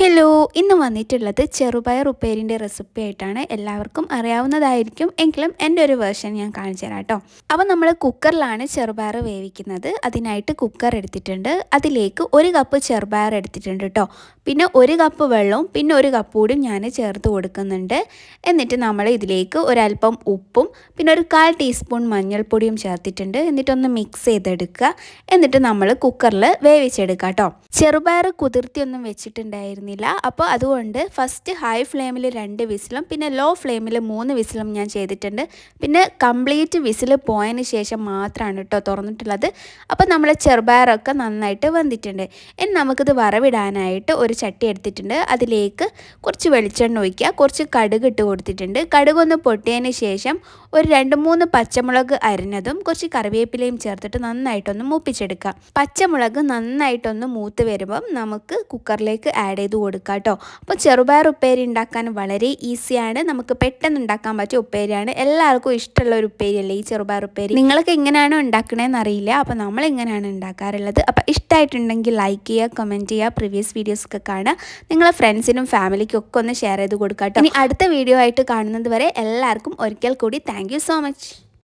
Hello, ഇന്ന് വന്നിട്ടുള്ളത് ചെറുപയർ ഉപ്പേരിൻ്റെ റെസിപ്പി ആയിട്ടാണ്. എല്ലാവർക്കും അറിയാവുന്നതായിരിക്കും, എങ്കിലും എൻ്റെ ഒരു വേർഷൻ ഞാൻ കാണിച്ചു തരാം കേട്ടോ. അപ്പോൾ നമ്മൾ കുക്കറിലാണ് ചെറുപയർ വേവിക്കുന്നത്. അതിനായിട്ട് കുക്കർ എടുത്തിട്ടുണ്ട്. അതിലേക്ക് 1 കപ്പ് ചെറുപയർ എടുത്തിട്ടുണ്ട് കേട്ടോ. പിന്നെ 1 കപ്പ് വെള്ളവും പിന്നെ 1 കപ്പ് കൂടിയും ഞാൻ ചേർത്ത് കൊടുക്കുന്നുണ്ട്. എന്നിട്ട് നമ്മൾ ഇതിലേക്ക് ഒരല്പം ഉപ്പും പിന്നെ 1/4 ടീസ്പൂൺ മഞ്ഞൾപ്പൊടിയും ചേർത്തിട്ടുണ്ട്. എന്നിട്ടൊന്ന് മിക്സ് ചെയ്തെടുക്കുക. എന്നിട്ട് നമ്മൾ കുക്കറിൽ വേവിച്ചെടുക്കുക കേട്ടോ. ചെറുപയർ കുതിർത്തിയൊന്നും വെച്ചിട്ടുണ്ടായിരുന്നു. അപ്പോൾ അതുകൊണ്ട് ഫസ്റ്റ് ഹൈ ഫ്ലെയിമിൽ 2 വിസിലും പിന്നെ ലോ ഫ്ലെയിമിൽ 3 വിസിലും ഞാൻ ചെയ്തിട്ടുണ്ട്. പിന്നെ കംപ്ലീറ്റ് വിസിൽ പോയതിന് ശേഷം മാത്രമാണ് കേട്ടോ തുറന്നിട്ടുള്ളത്. അപ്പോൾ നമ്മൾ ചെറുപയറൊക്കെ നന്നായിട്ട് വെന്തിട്ടുണ്ട്. ഇനി നമുക്കിത് വറവിടാനായിട്ട് ഒരു ചട്ടി എടുത്തിട്ടുണ്ട്. അതിലേക്ക് കുറച്ച് വെളിച്ചെണ്ണ ഒഴിക്കുക, കുറച്ച് കടുക് ഇട്ട് കൊടുത്തിട്ടുണ്ട്. കടുകൊന്ന് പൊട്ടിയതിന് ശേഷം ഒരു 2-3 പച്ചമുളക് അരിഞ്ഞതും കുറച്ച് കറിവേപ്പിലയും ചേർത്തിട്ട് നന്നായിട്ടൊന്ന് മൂപ്പിച്ചെടുക്കുക. പച്ചമുളക് നന്നായിട്ടൊന്ന് മൂത്ത് വരുമ്പം നമുക്ക് കുക്കറിലേക്ക് ആഡ് ചെയ്ത് കൊടുക്കാം കേട്ടോ. അപ്പോൾ ചെറുപയർ ഉപ്പേരി ഉണ്ടാക്കാൻ വളരെ ഈസിയാണ്, നമുക്ക് പെട്ടെന്ന് ഉണ്ടാക്കാൻ പറ്റിയ ഉപ്പേരിയാണ്. എല്ലാവർക്കും ഇഷ്ടമുള്ള ഒരു ഉപ്പേരിയല്ലേ ഈ ചെറുപയർ ഉപ്പേരി. നിങ്ങൾക്ക് എങ്ങനെയാണോ ഉണ്ടാക്കണേന്ന് അറിയില്ല, അപ്പോൾ നമ്മൾ എങ്ങനെയാണ് ഉണ്ടാക്കാറുള്ളത്. അപ്പോൾ ഇഷ്ടമായിട്ടുണ്ടെങ്കിൽ ലൈക്ക് ചെയ്യുക, കമൻറ്റ് ചെയ്യുക, പ്രീവിയസ് വീഡിയോസൊക്കെ കാണുക, നിങ്ങളെ ഫ്രണ്ട്സിനും ഫാമിലിക്കും ഒക്കെ ഒന്ന് ഷെയർ ചെയ്ത് കൊടുക്കാം കേട്ടോ. ഇനി അടുത്ത വീഡിയോ ആയിട്ട് കാണുന്നത് വരെ എല്ലാവർക്കും ഒരിക്കൽ കൂടി താങ്ക് യു സോ മച്ച്.